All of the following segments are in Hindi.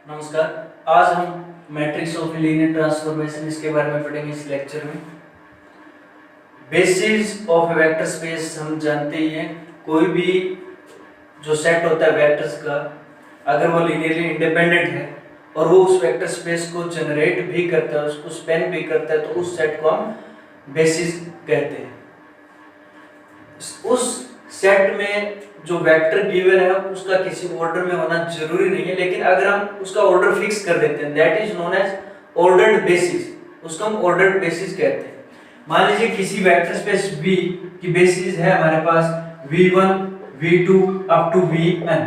नमस्कार। आज हम मैट्रिक्स ऑफ लीनियर ट्रांसफॉर्मेशन इसके बारे में पढ़ेंगे इस लेक्चर में। बेसिस ऑफ वेक्टर स्पेस हम जानते ही हैं, कोई भी जो सेट होता है वेक्टर्स का, अगर वो लीनियरली इंडिपेंडेंट है और वो उस वेक्टर स्पेस को जनरेट भी करता है, उसको स्पेन भी करता है, तो उस सेट को हम बेसिस कहते हैं। उस सेट में जो वेक्टर गिवन है उसका किसी ऑर्डर में होना जरूरी नहीं है, लेकिन अगर हम उसका ऑर्डर फिक्स कर देते हैं, that is known as ordered basis. उसको हम ऑर्डर्ड बेसिस कहते हैं। मान लीजिए किसी वेक्टर स्पेस V की बेसिस है हमारे पास V1 V2 up to Vn,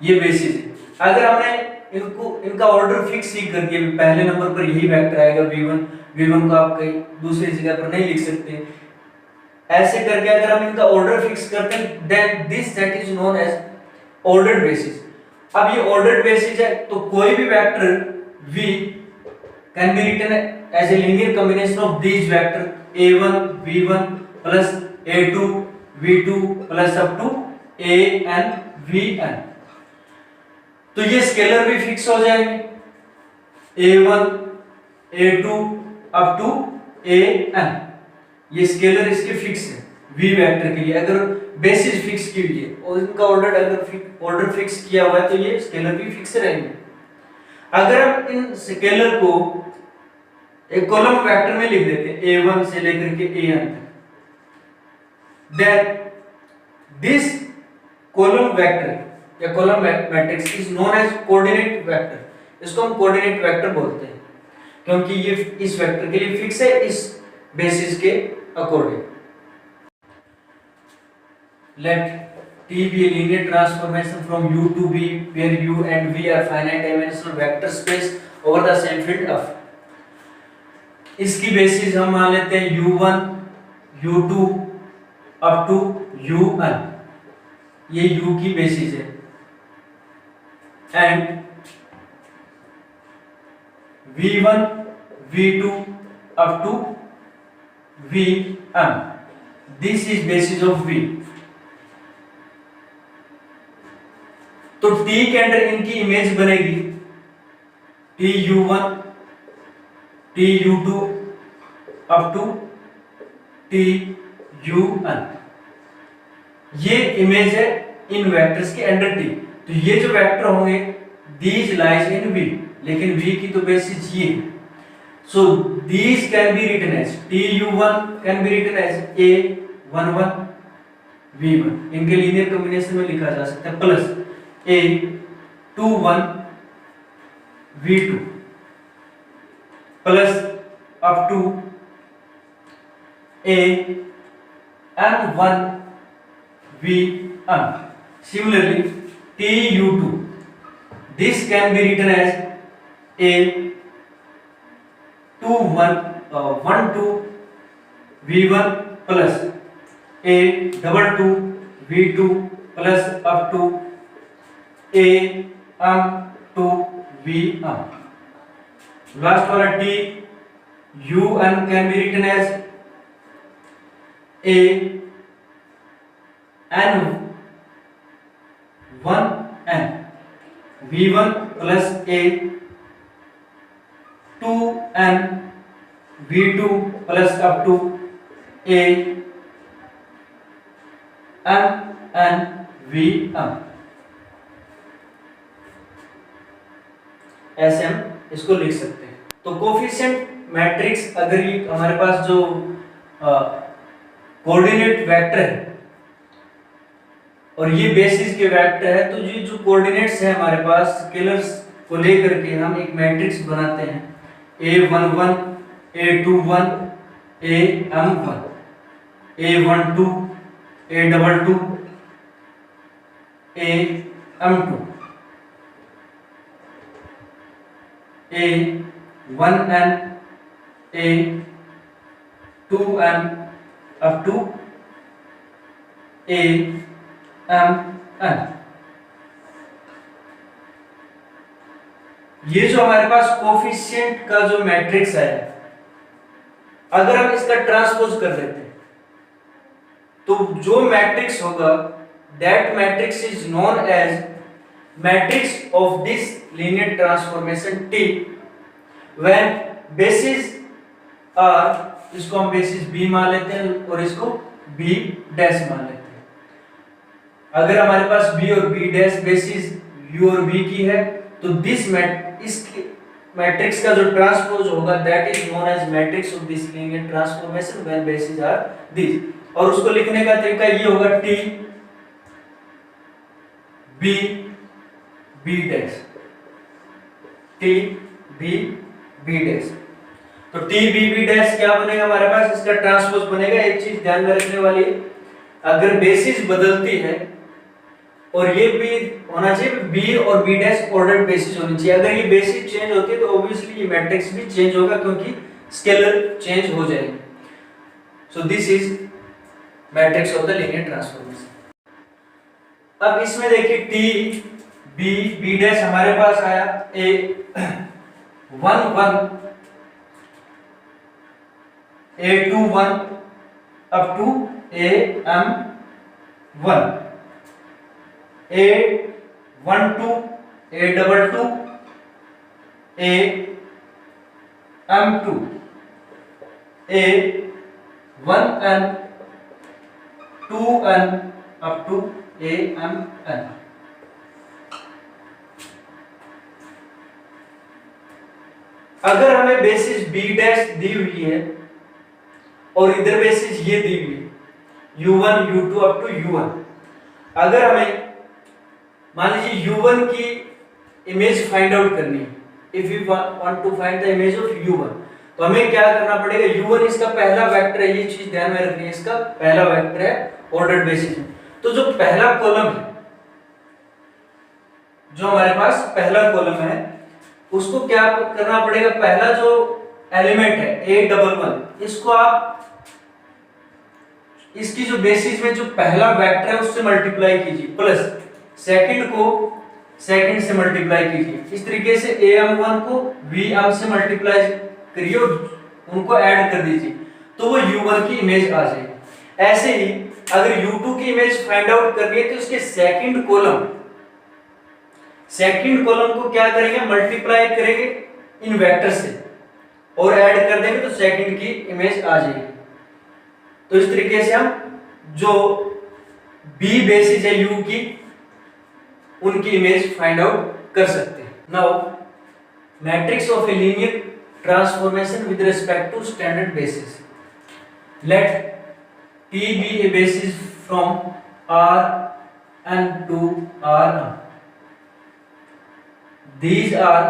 ये बेसिस है। अगर हमने इनका ऑर्डर फिक्स ही कर दिया, पहले नंबर पर यही वेक्टर आएगा V1 को आप कहीं दूसरी जगह पर नहीं लिख सकते। ऐसे करके अगर हम इनका ऑर्डर फिक्स करते हैं, then this set is known as ordered basis. अब ये ऑर्डर्ड बेसिस है तो कोई भी vector V can be written as a linear combination of these vector a1 v1 plus a2 v2 plus up to an vn। तो ये स्केलर भी फिक्स हो जाएंगे, a1 a2 up to an। ये स्केलर इसके फिक्स है v वेक्टर के लिए, अगर बेसिस फिक्स की हुई है और इनका ऑर्डर अगर ऑर्डर फिक्स किया हुआ है तो ये स्केलर भी फिक्स रहेंगे। अगर हम इन स्केलर को एक कॉलम वेक्टर में लिख देते हैं a1 से लेकर के an तक, देन दिस कॉलम वेक्टर या column matrix is known as coordinate vector. इसको हम कोऑर्डिनेट वेक्टर बोलते हैं क्योंकि ये इस वेक्टर के लिए फिक्स है, इस बेसिस के according. Let T be a linear transformation from U to V, where U and V are finite dimensional vector space over the same field F. इसकी बेसिस हम मान लेते हैं U1, U2 up to UN, ये U की बेसिस है, and V1, V2 up to Vm, this is basis of V। तो T के अंदर इनकी इमेज बनेगी TU1 TU2 up to TUn। ये इमेज है इन वेक्टर्स के अंडर T। तो ये जो वेक्टर होंगे these lies in V, लेकिन V की तो बेसिस ये है। So these can be written as TU1 can be written as A11 V1, इनके लीनियर कॉम्बिनेशन में लिखा जा सकता है, plus A21 V2 plus up to AM1 Vm। Similarly TU2, this can be written as A12 V1 plus A22 V2 plus up to AM2 Vm। Last वाला TUn can be written as AN1N V1 plus A2N V2 plus up to AMN Vm। ऐसे हम इसको लिख सकते हैं। तो कोफिशिएंट मैट्रिक्स, अगर ये हमारे पास जो कोऑर्डिनेट वेक्टर है और ये बेसिस के वेक्टर है, तो ये जो कोऑर्डिनेट्स है हमारे पास स्केलर्स को लेकर के हम एक मैट्रिक्स बनाते हैं A11 A21 AM1 A12 A22 AM2 A1N A2N up to AMN। ये जो हमारे पास कोफिशिएंट का जो मैट्रिक्स है, अगर हम इसका ट्रांसपोज कर देते हैं तो जो मैट्रिक्स होगा that matrix is known as matrix of this linear transformation T when basis are, इसको हम बेसिस B मान लेते हैं और इसको B डैश मान लेते हैं। अगर हमारे पास B और B डैश बेसिस U और V की है तो इस मैट्रिक्स का जो ट्रांसपोज होगा that is known as matrix of this linear transformation when basis are this, और उसको लिखने का तरीका ये होगा T B B dash, T B B dash. तो T B B डैश क्या बनेगा हमारे पास, इसका ट्रांसपोज बनेगा। एक चीज ध्यान में रखने वाली है, अगर बेसिस बदलती है और ये भी होना चाहिए B और B डैश ऑर्डर्ड बेसिस होनी चाहिए। अगर ये बेसिस चेंज होती है तो ऑब्वियसली ये मैट्रिक्स भी चेंज होगा क्योंकि स्केलर चेंज हो जाएगी। सो this is matrix of the linear transformation. अब इसमें देखिए T B B डैश हमारे पास आया A 1 1 A2 1 up to AM 1, A1 2 A2 2 AM2 A1N 2N up to AMN। अगर हमें बेसिस B डैश दी हुई है और इधर बेसिस ये दी हुई है U1 U2 up to U1, अगर हमें मान लीजिए U1 की इमेज फाइंड आउट करनी है, if you want to find the image of U1, तो हमें क्या करना पड़ेगा, U1 इसका पहला वेक्टर है, ये चीज ध्यान में रखनी है, इसका पहला वेक्टर है ऑर्डर्ड बेसिस में। तो जो पहला कॉलम है, जो हमारे पास पहला कॉलम है, उसको क्या करना पड़ेगा, पहला जो एलिमेंट है A11, इसको आप इसकी जो बेसिस में जो पहला वेक्टर है उससे मल्टीप्लाई कीजिए, प्लस सेकंड को सेकंड से मल्टीप्लाई कीजिए। इस तरीके से AM1 को VM से मल्टीप्लाई करिए और उनको ऐड कर दीजिए, तो वो U1 की इमेज आ जाएगी। ऐसे ही अगर U2 की इमेज फाइंड आउट करनी है तो इसके सेकंड कॉलम को क्या करेंगे, मल्टीप्लाई करेंगे इन वेक्टर से और ऐड कर देंगे तो सेकंड की इमेज आ जाएगी। तो इस तरीके से हम जो B बेसिस है U की, उनकी इमेज फाइंड आउट कर सकते हैं। Now matrix of a linear transformation with respect to standard basis, let T be a basis from Rn to Rm. These are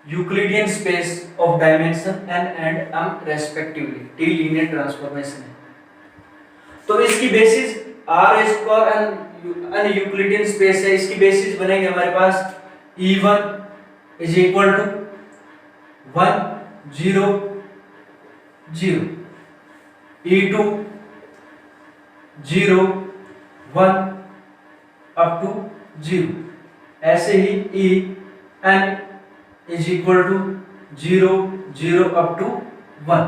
Euclidean space of dimension n and m respectively. T linear transformation है। तो इसकी basis R square n Euclidean space है, इसकी बेसिस बनेंगे हमारे पास E1 is equal to 1 0 0, E2 0 1 up to 0, ऐसे ही En is equal to 0 0 up to 1।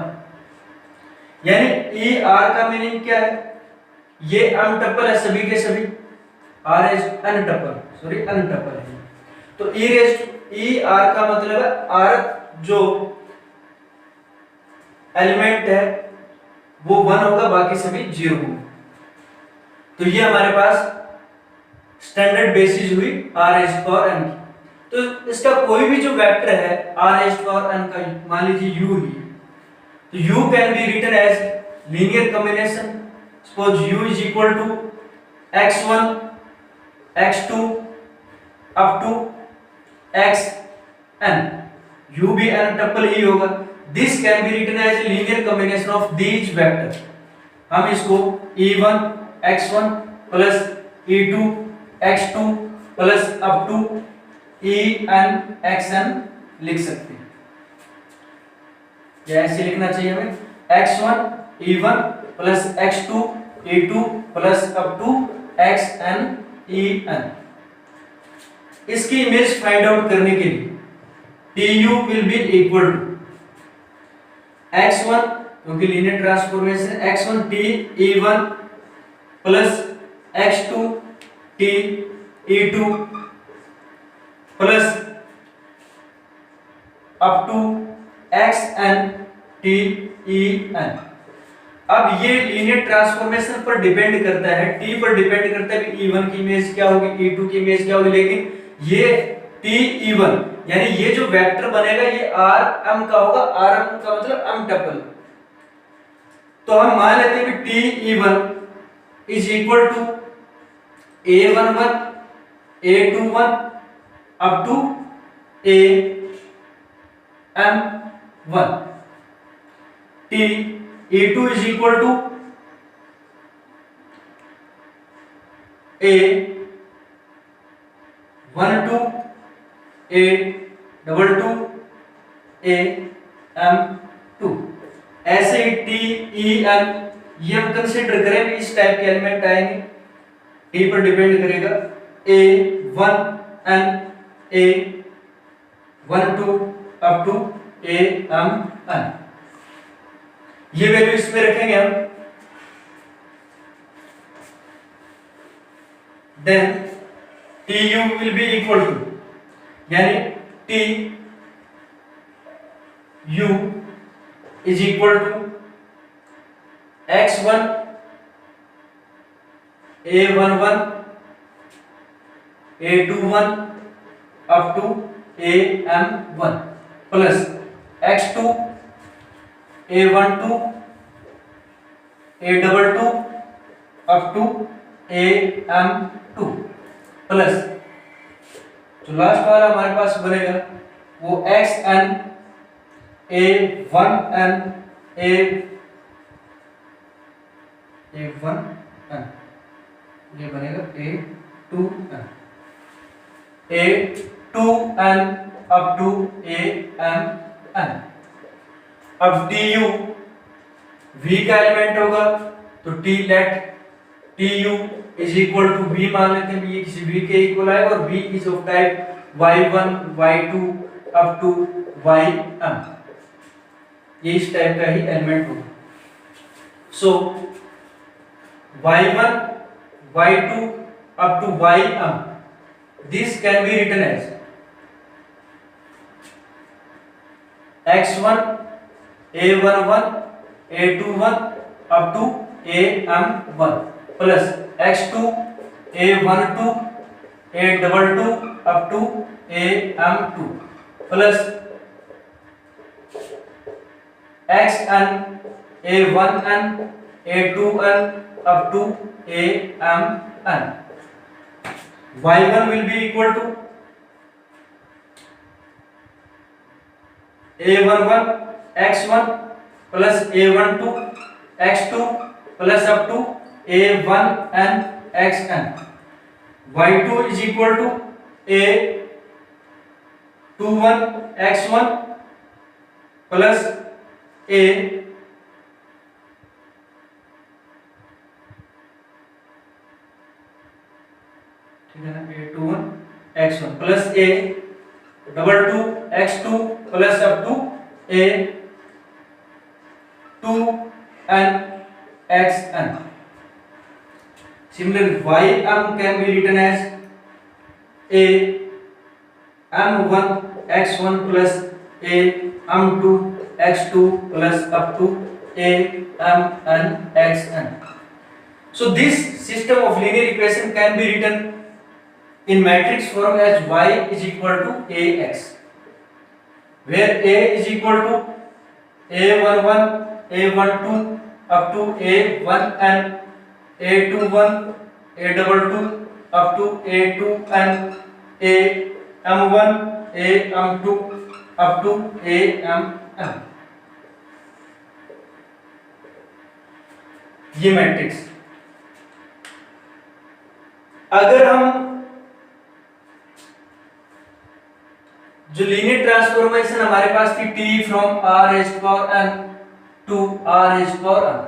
यानी ई आर का मीनिंग क्या है, ये अनटपल है सभी के सभी, आर इज अनटपल, सॉरी अनटपल है। तो ई आर का मतलब है आर जो एलिमेंट है वो 1 होगा, बाकी सभी 0 होंगे। तो ये हमारे पास स्टैंडर्ड बेसिस हुई आर स्क्वायर एन की। तो इसका कोई भी जो वेक्टर है आर स्क्वायर एन का, मान लीजिए यू ही, तो u can be written as linear combination. Suppose u is equal to x1 x2 up to xn, u भी n टपल ही होगा। This can be written as linear combination of these vector. हम इसको e1 x1 plus e2 x2 plus up to en xn लिख सकते हैं, या ऐसे लिखना चाहिए हमें x1 e1 plus x2 e2 plus up to xn en। इसकी इमेज फाइंड आउट करने के लिए tu will be equal to x1, क्योंकि linear transformation, x1 t e1 plus x2 t e2 plus up to xn t e n। अब ये लीनियर ट्रांसफॉर्मेशन पर डिपेंड करता है, t पर डिपेंड करता है कि e1 की इमेज क्या होगी, e2 की इमेज क्या होगी, लेकिन ये t e1 यानी ये जो वेक्टर बनेगा ये rm का होगा, rm का मतलब m टपल। तो हम मान लेते हैं कि t e1 is equal to a11 a21 up to am1। t e2 is equal to a12 a22 am2। ऐसे ही t e n ये हम कंसीडर करें इस टाइप के एलिमेंट आएंगे, t पर डिपेंड करेगा a1 n a12 up to amn। ये वैल्यू इसमें रखेंगे हम, then tu will be equal to यानी tu is equal to x1 a11 a21 up to am1 plus x2 a12 a22 up to am2 plus जो लास्ट वाला हमारे पास बनेगा वो xn a1n a1n ये बनेगा a2n a2n up to amn। अब tu v का एलिमेंट होगा तो t लेट tu is equal to v मान लेते हैं, ये किसी v के इक्वल है और v is of type y1 y2 up to ym, ये इस टाइप का ही एलिमेंट होगा। So y1 y2 up to ym this can be written as x1 a11 a21 up to am1 plus x2 a12 a22 up to am2 plus xn a1n a2n up to amn। y1 will be equal to a11 x1 plus a12 x2 plus up to a1n xn। y2 is equal to a21 x1 plus a ठीक है ना a21 x1 plus a22 x2 plus up to a2n xn। Similarly, ym can be written as a m1 x1 plus a m2 x2 plus up to a mn xn। So this system of linear equation can be written in matrix form as y is equal to ax, where a is equal to a11 a12 up to a1n a21 a22 up to a2n am1 am2 up to amn। ये मैट्रिक्स अगर हम जो लीनियर ट्रांसफॉर्मेशन हमारे पास थी t from r raised to power n to r raised to power n,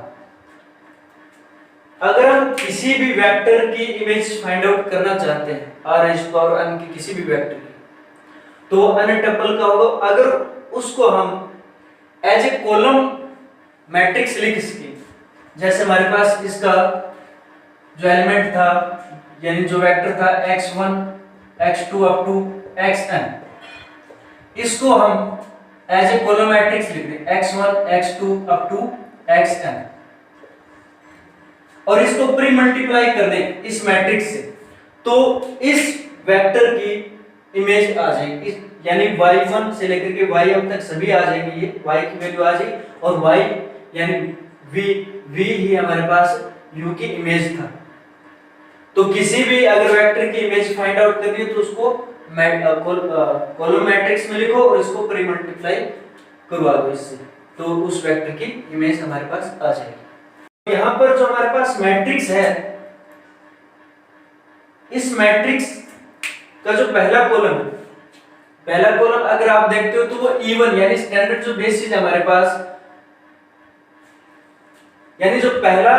अगर हम किसी भी वेक्टर की इमेज फाइंड आउट करना चाहते हैं r raised to power n की किसी भी वेक्टर की, तो n टपल का होगा। अगर उसको हम एज ए कॉलम मैट्रिक्स लिख सके, जैसे हमारे पास इसका जो एलिमेंट था यानी जो वेक्टर था x1 x2 up to xn, इसको हम एज ए कॉलम मैट्रिक्स लिख दें x1 x2 up to xn, और इसको प्री मल्टीप्लाई कर दें इस मैट्रिक्स से, तो इस वेक्टर की इमेज आ जाएगी, यानी y1 से लेकर के yn तक सभी आ जाएंगे, ये y की वैल्यू आ जाएगी, और y यानी v ही हमारे पास u की इमेज था। तो किसी भी अगर वेक्टर की इमेज फाइंड आउट करनी है तो उसको कॉलम मैट्रिक्स में लिखो और इसको प्री मल्टीप्लाई करवा दो इससे, तो उस वेक्टर की इमेज हमारे पास आ जाएगी। यहाँ पर जो हमारे पास मैट्रिक्स है, इस मैट्रिक्स का जो पहला कॉलम है, पहला कॉलम अगर आप देखते हो तो वो इवन यानी स्टैंडर्ड जो बेसिस है हमारे पास, यानी जो पहला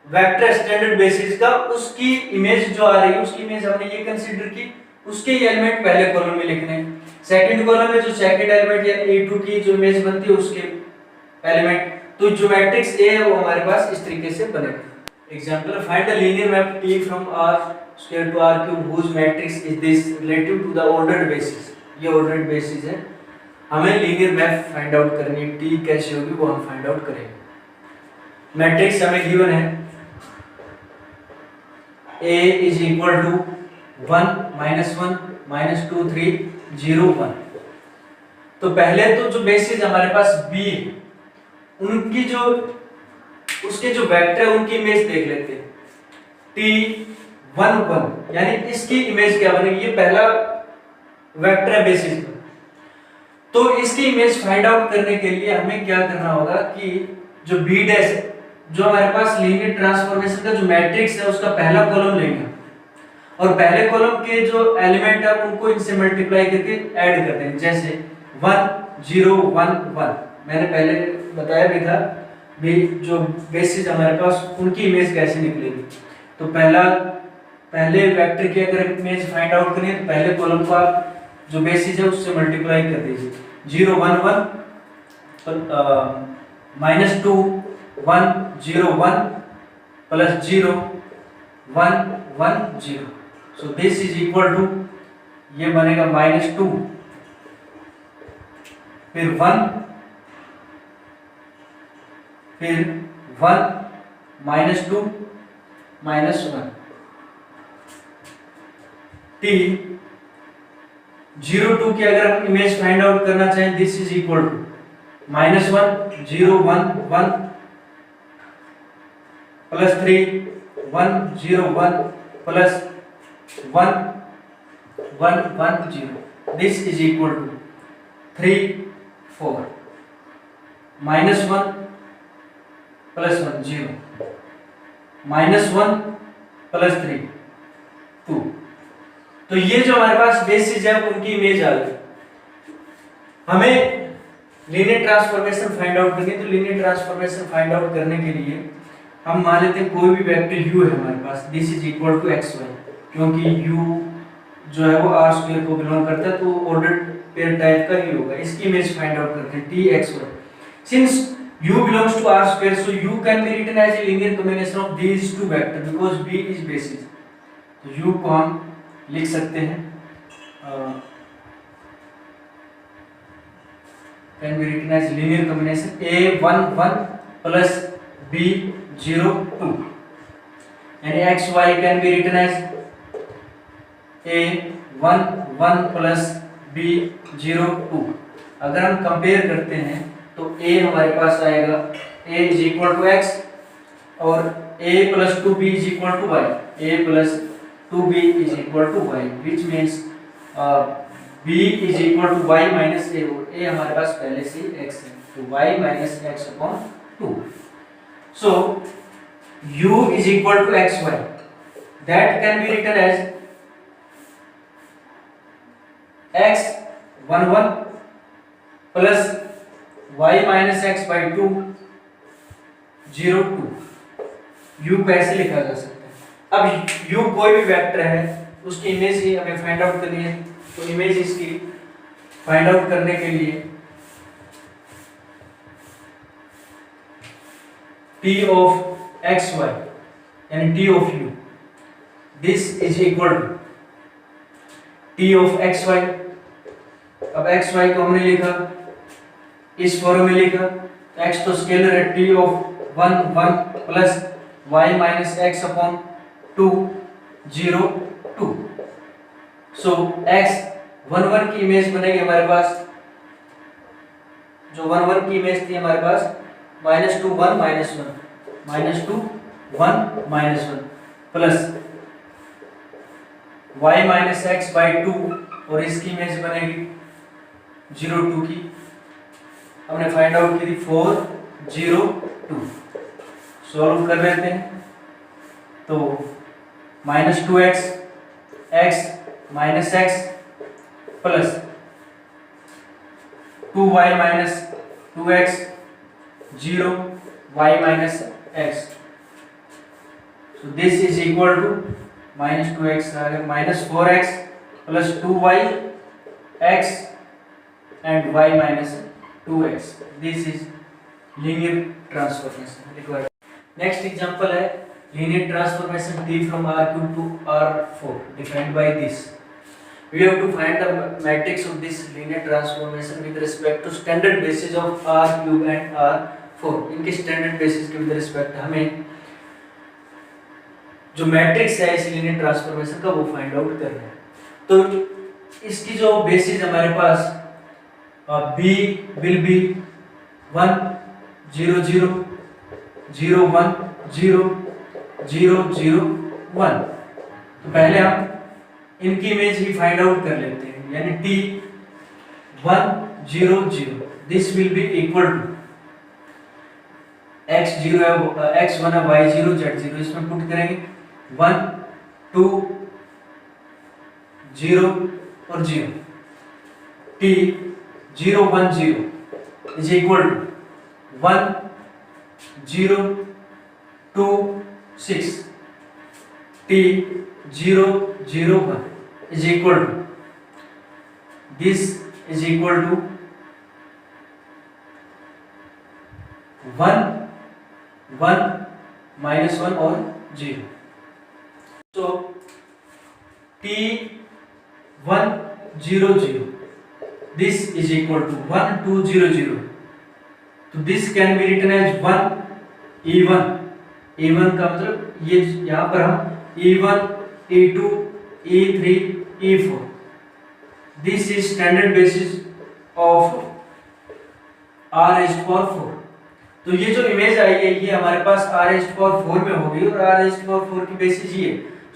वेक्टर स्टैंडर्ड बेसिस का उसकी इमेज जो आ रही है, उसकी इमेज हमने ये कंसीडर की, उसके एलिमेंट पहले कॉलम में लिखने हैं। सेकंड कॉलम में जो सेकंड एलिमेंट यानी a2 की जो इमेज बनती है उसके एलिमेंट, तो जो मैट्रिक्स A है वो हमारे पास इस तरीके से बनेगा। Example, find the linear map T from R² to R³ whose matrix is this relative to the ordered basis। ये ordered basis है, हमें लीनियर मैप फाइंड आउट करनी है, T कैसे होगी वो हम फाइंड आउट करेंगे। मैट्रिक्स हमें गिवन है A is equal to 1 -1 -2 3 0 1। तो पहले तो जो बेसिस हमारे पास B है, उनकी जो उसके जो वेक्टर है उनकी इमेज देख लेते हैं। T1 1 यानी इसकी इमेज क्या बनेगी, ये पहला वेक्टर है बेसिस का, तो इसकी इमेज फाइंड आउट करने के लिए हमें क्या करना होगा कि जो B डैश है, जो हमारे पास लीनियर ट्रांसफॉर्मेशन का जो मैट्रिक्स है उसका पहला कॉलम लेंगे, और पहले कॉलम के जो एलिमेंट है उनको इनसे मल्टीप्लाई करके ऐड कर देंगे, जैसे 1 0 1 1। मैंने पहले बताया भी था भी जो बेसिस हमारे पास उनकी इमेज कैसे निकलेगी। तो पहले वेक्टर की अगर इमेज फाइंड आउट करनी है तो पहले कॉलम को आप जो बेसिस है उससे मल्टीप्लाई कर दीजिए, 0 1 1 -2 1 0 1 plus 0 1 1 0। So this is equal to, ये बनेगा -2 फिर 1 फिर 1 -2 -1। T 0 2 की अगर हम इमेज फाइंड आउट करना चाहें, this is equal to -1 0 1 1 plus 3 1 0 1 plus 1 1 1 0। This is equal to 3 4 -1 plus 1 0 -1 plus 3 2। तो ये जो हमारे पास बेसिस है उनकी इमेज आ गई। हमें लीनियर ट्रांसफॉर्मेशन फाइंड आउट करनी है, तो लीनियर ट्रांसफॉर्मेशन फाइंड आउट करने के लिए हम मान लेते हैं कोई भी वेक्टर u है हमारे पास, this is equal to xy, क्योंकि u जो है वो R² को बिलोंग करता है तो ऑर्डर्ड पेयर टाइप का ही होगा। इसकी इमेज फाइंड आउट करते हैं T xy। Since u belongs to R², so u can be written as a linear combination of these two vectors because B is basis। तो u को हम लिख सकते हैं can be written as linear combination A1 1 plus B0 2, and xy can be written as A1 1 plus B0 2। अगर हम कंपेयर करते हैं तो a हमारे पास आएगा a is equal to x और a plus 2b is equal to y, a plus 2b is equal to y, which means b is equal to y minus a, और a हमारे पास पहले से x है, तो y minus x upon 2। So u is equal to xy, that can be written as x 1 1 plus y minus x by 2 0 2। u को ऐसे लिखा जा सकता है। अब u कोई भी वेक्टर है उसकी इमेज ही हमें फाइंड आउट करनी है, तो इमेज इसकी फाइंड आउट करने के लिए t ऑफ एक्स वाई यानी t of u, this is equal to t of x y. अब एक्स वाई को हमने लिखा इस फॉर्म में लिखा, एक्स तो स्केलर है, t of 1 1 plus y minus x upon 2 0 2। So x 1 1 की इमेज बनेगी हमारे पास, जो 1 1 की इमेज थी हमारे पास -2 1 -2 1 -1 plus y minus x by 2 और इसकी इमेज बनेगी 0 2 की। हमने फाइंड आउट की थी 4 0 2। सॉल्व कर लेते हैं तो -2x x minus x plus 2y minus 2x 0 y minus x। So this is equal to -2x -4x plus 2y x and y minus 2x. This is linear transformation required. Next example है linear transformation t from R3 to R4 defined by this. We have to find the matrix of this linear transformation with respect to standard basis of R3 and R4. इनके standard basis के with respect हमें जो मैट्रिक्स है इस लीनियर ट्रांसफॉर्मेशन का वो फाइंड आउट करना है। तो इसकी जो बेसिस हमारे पास b विल बी 1 0 0 0 1 0 0 0 1। तो पहले हम इनकी इमेज ही फाइंड आउट कर लेते हैं, यानी t 1 0 0 this will be equal to x 0 है, x 1 है, y 0 z 0, इसमें पुट करेंगे 1 2 0 और 0। t 0 1 0 is equal to 1 0 2 6। t 0 0 1 is equal to this is equal to 1 1 -1 और 0। So t 1 0 0 this is equal to 1 2 0 0। तो this can be written as 1 e1। e1 का मतलब ये यहाँ पर हम e1 e2 e3 e4। This is standard basis of r raised to power 4। तो ये जो इमेज आई है ये हमारे पास r raised to power 4 में होगी और r raised to power 4 की बेसिस ये।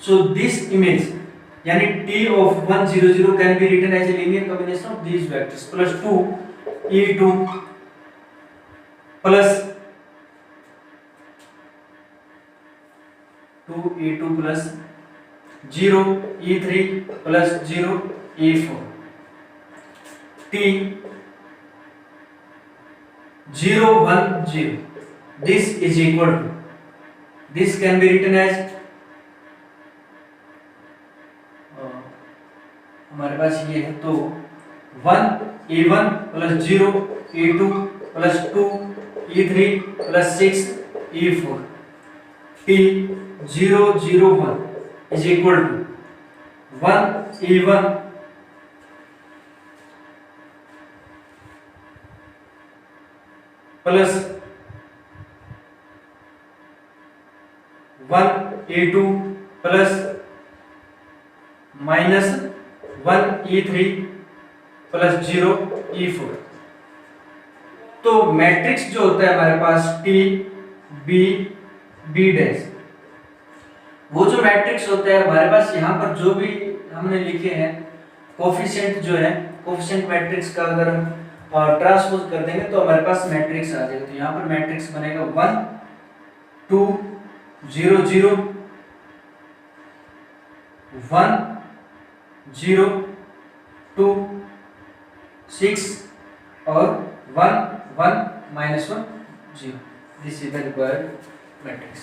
So this image यानी t of 1 0 0 can be written as a linear combination of these vectors plus 2 e2 plus 2 e2 plus 0 e3 plus 0 e4। t 0 1 0 this is equal to this can be written as हमारे पास ये है तो 1 e1 plus 0 e2 plus 2 e3 plus 6 e4। t 0 0 1 is equal to 1 e1 plus 1 e2 plus minus 1 e3 plus 0 e4। तो मैट्रिक्स जो होता है हमारे पास t b b डैश, वो जो मैट्रिक्स होता है हमारे पास यहाँ पर जो भी हमने लिखे हैं कोफिशिएंट जो है, कोफिशिएंट मैट्रिक्स का अगर ट्रांसपोज कर देंगे तो हमारे पास मैट्रिक्स आ जाएगा। तो यहाँ पर मैट्रिक्स बनेगा 1 2 0 0 1 0 2 6 और 1 1 -1 0। This is the required matrix.